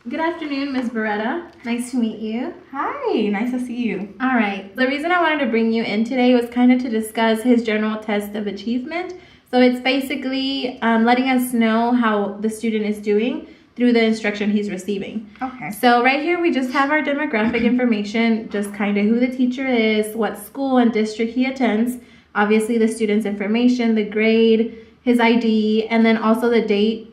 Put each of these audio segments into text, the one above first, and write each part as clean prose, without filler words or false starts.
Good afternoon, Ms. Beretta. Nice to meet you. Hi, nice to see you. All right. The reason I wanted to bring you in today was kind of to discuss his general test of achievement. So it's basically letting us know how the student is doing through the instruction he's receiving. Okay. So right here we just have our demographic information, just kind of who the teacher is, what school and district he attends, obviously the student's information, the grade, his ID, and then also the date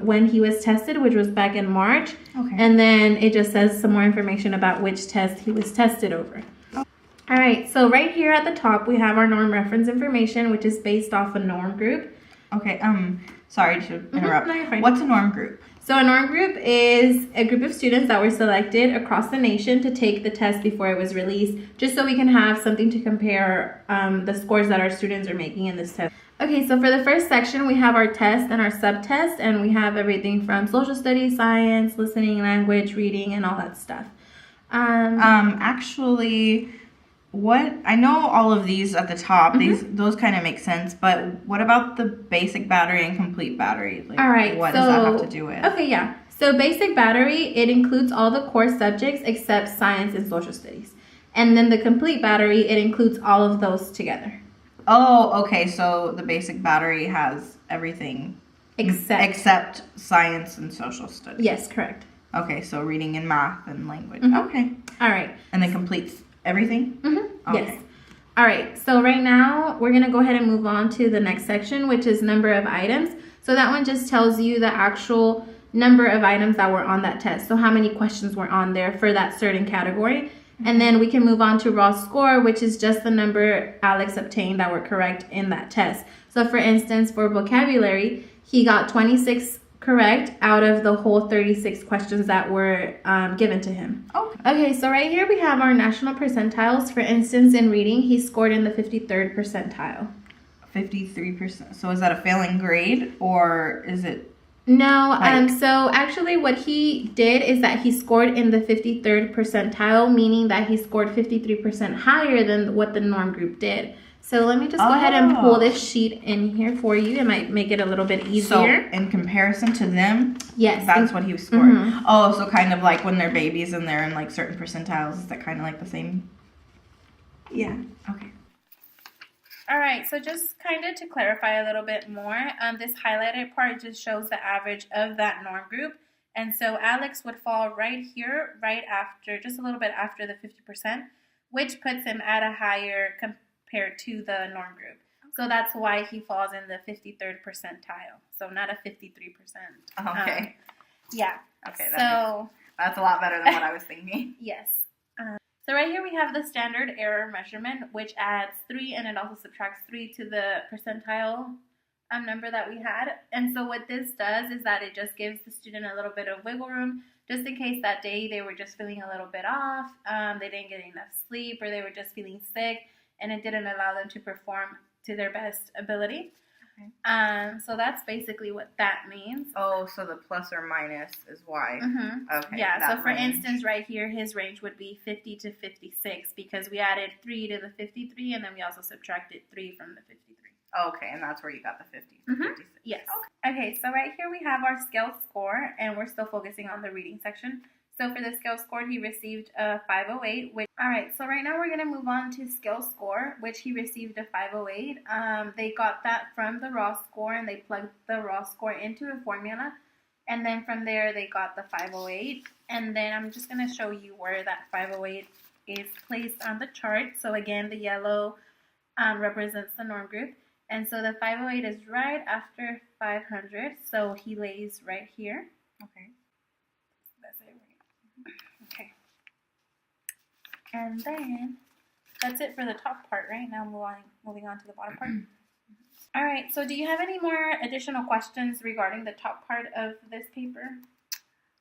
when he was tested, which was back in March. Okay. And then it just says some more information about which test he was tested over. Oh. All right, so right here at the top, we have our norm reference information, which is based off a norm group. Okay, sorry to interrupt. No, you're fine. What's a norm group? So a norm group is a group of students that were selected across the nation to take the test before it was released, just so we can have something to compare the scores that our students are making in this test. Okay, so for the first section, we have our test and our subtest, and we have everything from social studies, science, listening, language, reading, and all that stuff. Actually, what I know all of these at the top, those kind of make sense, but what about the basic battery and complete battery? Like, all right, what does that have to do with? Okay, yeah. So basic battery, it includes all the core subjects except science and social studies. And then the complete battery, it includes all of those together. Oh, okay, so the basic battery has everything except science and social studies. Yes, correct. Okay, so reading and math and language. Okay. All right. And then completes everything? Okay. Yes. All right, so right now we're going to go ahead and move on to the next section, which is number of items. So that one just tells you the actual number of items that were on that test. So how many questions were on there for that certain category. And then we can move on to raw score, which is just the number Alex obtained that were correct in that test. So for instance, for vocabulary, he got 26 correct out of the whole 36 questions that were given to him. Okay, so right here we have our national percentiles. For instance, in reading, he scored in the 53rd percentile. 53%. So is that a failing grade or is it? No, so actually what he did is that he scored in the 53rd percentile, meaning that he scored 53% higher than what the norm group did. So let me just go ahead and pull this sheet in here for you. It might make it a little bit easier. So in comparison to them, yes, that's what he scored. Oh, so kind of like when they're babies and they're in like certain percentiles, is that kind of like the same? Yeah. Okay. All right, so just kind of to clarify a little bit more, this highlighted part just shows the average of that norm group. And so Alex would fall right here, right after, just a little bit after the 50%, which puts him at a higher compared to the norm group. So that's why he falls in the 53rd percentile. So not a 53%. Okay. Yeah. Okay, that's a lot better than what I was thinking. Yes. So right here we have the standard error measurement, which adds 3 and it also subtracts 3 to the percentile number that we had. And so what this does is that it just gives the student a little bit of wiggle room, just in case that day they were just feeling a little bit off, they didn't get enough sleep, or they were just feeling sick, and it didn't allow them to perform to their best ability. Okay. So that's basically what that means. Oh, so the plus or minus is why. Okay. Yeah, so for instance, right here, his range would be 50 to 56 because we added 3 to the 53, and then we also subtracted 3 from the 53. Okay, and that's where you got the 50 to 56. Yes. Okay, so right here we have our scale score, and we're still focusing on the reading section. So for the scale score, he received a 508. All right, so right now we're going to move on to scale score, which he received a 508. They got that from the raw score, and they plugged the raw score into a formula. And then from there, they got the 508. And then I'm just going to show you where that 508 is placed on the chart. So again, the yellow represents the norm group. And so the 508 is right after 500. So he lays right here. Okay. That's it, right? Okay. And then that's it for the top part, right? Now moving on to the bottom part. All right, so do you have any more additional questions regarding the top part of this paper?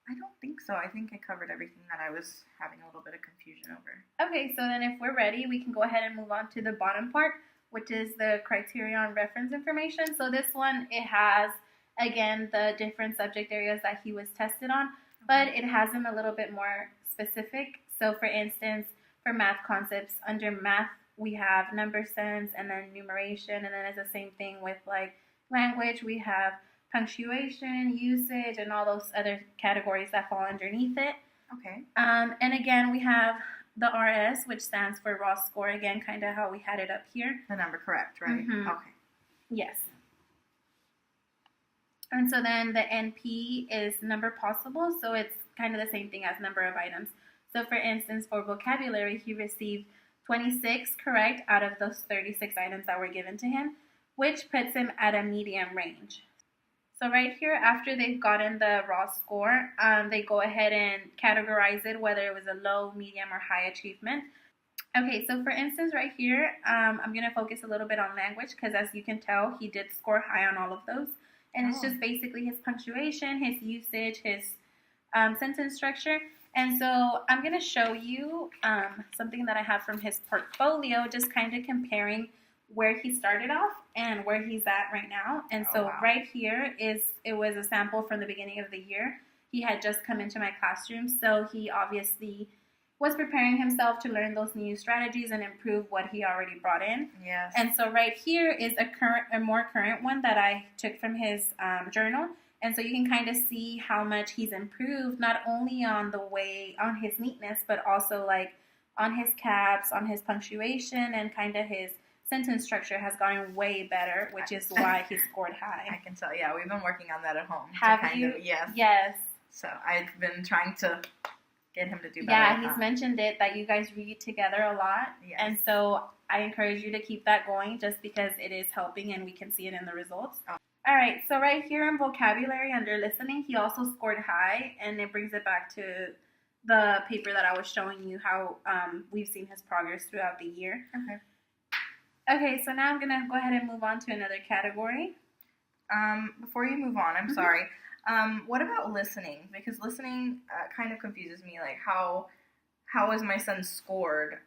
I don't think so. I think I covered everything that I was having a little bit of confusion over. Okay, so then if we're ready, we can go ahead and move on to the bottom part, which is the criterion reference information. So this one, it has, again, the different subject areas that he was tested on, but it has them a little bit more specific. So for instance, for math concepts, under math, we have number sense and then numeration, and then it's the same thing with like language. We have punctuation, usage, and all those other categories that fall underneath it. Okay. And again, we have the RS, which stands for raw score. Again, kind of how we had it up here. The number correct, right? Mhm. Okay. Yes. And so then the NP is number possible, so it's kind of the same thing as number of items. So for instance, for vocabulary, he received 26 correct out of those 36 items that were given to him, which puts him at a medium range. So right here, after they've gotten the raw score, they go ahead and categorize it, whether it was a low, medium, or high achievement. Okay, so for instance, right here, I'm going to focus a little bit on language because as you can tell, he did score high on all of those. And it's just basically his punctuation, his usage, his sentence structure. And so I'm going to show you something that I have from his portfolio, just kind of comparing where he started off and where he's at right now. And so right here it was a sample from the beginning of the year. He had just come into my classroom, so he obviously was preparing himself to learn those new strategies and improve what he already brought in. Yes. And so right here is a more current one that I took from his journal. And so you can kind of see how much he's improved, not only on his neatness, but also like on his caps, on his punctuation, and kind of his sentence structure has gotten way better, which is why he scored high. I can tell. Yeah, we've been working on that at home. Have you? Yes. Yes. So I've been trying to get him to do better. Yeah, he's mentioned it that you guys read together a lot. Yes. And so I encourage you to keep that going just because it is helping and we can see it in the results. Oh. All right, so right here in vocabulary under listening, he also scored high, and it brings it back to the paper that I was showing you how we've seen his progress throughout the year. Okay. Okay, so now I'm going to go ahead and move on to another category. Before you move on, I'm sorry. What about listening? Because listening kind of confuses me. Like, how is my son scored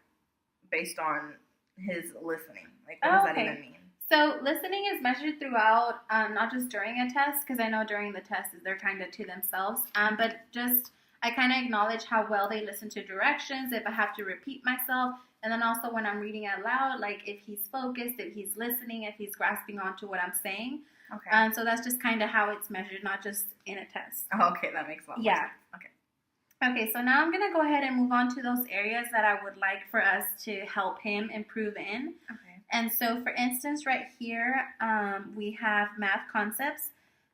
based on his listening? Like, what does that even mean? So listening is measured throughout, not just during a test, because I know during the test they're kind of to themselves, but just I kind of acknowledge how well they listen to directions, if I have to repeat myself, and then also when I'm reading out loud, like if he's focused, if he's listening, if he's grasping onto what I'm saying. Okay. So that's just kind of how it's measured, not just in a test. Oh, okay, that makes a lot more sense. Okay, so now I'm going to go ahead and move on to those areas that I would like for us to help him improve in. Okay. And so, for instance, right here, we have math concepts,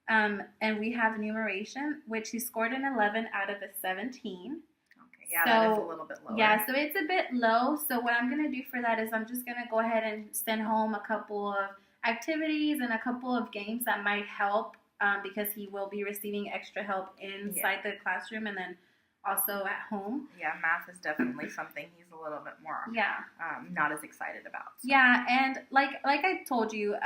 and we have numeration, which he scored an 11 out of a 17. Okay, yeah, that is a little bit lower. Yeah, so it's a bit low. So what I'm going to do for that is I'm just going to go ahead and send home a couple of activities and a couple of games that might help because he will be receiving extra help inside the classroom and then also at home. Yeah, math is definitely something he's a little bit more not as excited about. So. Yeah, and like I told you,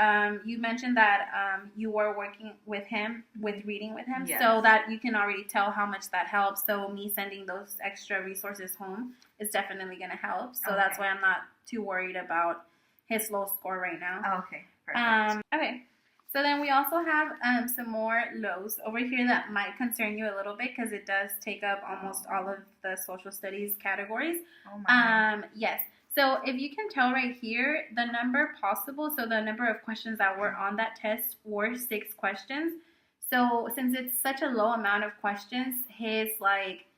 you mentioned that you were working with him, with reading with him, so that you can already tell how much that helps. So me sending those extra resources home is definitely going to help. So that's why I'm not too worried about his low score right now. Oh, okay, perfect. Okay. So then we also have some more lows over here that might concern you a little bit because it does take up almost all of the social studies categories. Oh my. Yes. So if you can tell right here, the number possible, so the number of questions that were on that test were 6 questions. So since it's such a low amount of questions, his like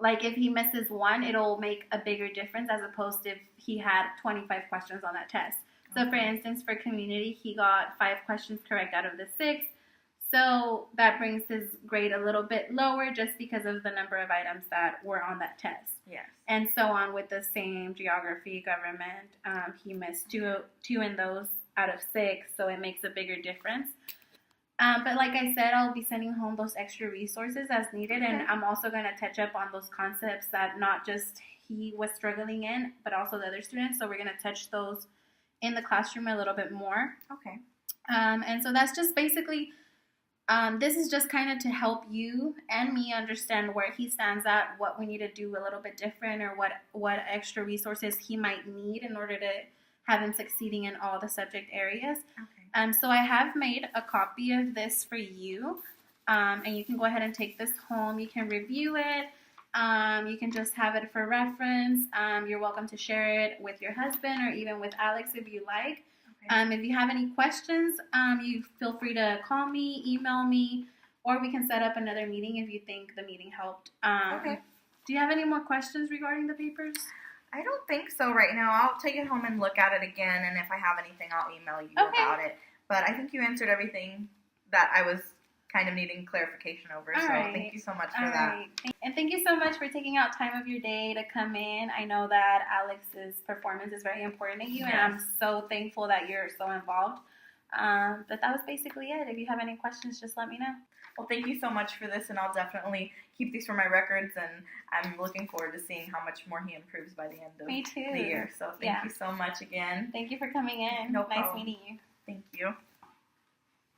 if he misses one, it'll make a bigger difference as opposed to if he had 25 questions on that test. So, for instance, for community, he got 5 questions correct out of the 6. So that brings his grade a little bit lower just because of the number of items that were on that test. Yes. And so on with the same geography, government. He missed two in those out of 6, so it makes a bigger difference. But like I said, I'll be sending home those extra resources as needed. And I'm also going to touch up on those concepts that not just he was struggling in, but also the other students. So we're going to touch those in the classroom a little bit more. Okay. And so that's just basically, this is just kind of to help you and me understand where he stands at, what we need to do a little bit different, or what extra resources he might need in order to have him succeeding in all the subject areas. Okay. So I have made a copy of this for you, and you can go ahead and take this home. You can review it. You can just have it for reference. You're welcome to share it with your husband or even with Alex if you like. Okay. If you have any questions, you feel free to call me, email me, or we can set up another meeting if you think the meeting helped. Okay. Do you have any more questions regarding the papers? I don't think so right now. I'll take it home and look at it again, and if I have anything, I'll email you about it. But I think you answered everything that I was kind of needing clarification over. All so right. Thank you so much for that. Right. And thank you so much for taking out time of your day to come in. I know that Alex's performance is very important to you, Yes. and I'm so thankful that you're so involved. But that was basically it. If you have any questions, just let me know. Well, thank you so much for this, and I'll definitely keep these for my records, and I'm looking forward to seeing how much more he improves by the end of Me too. the year. So thank you so much again. Thank you for coming in. No Nice problem. meeting you. Thank you.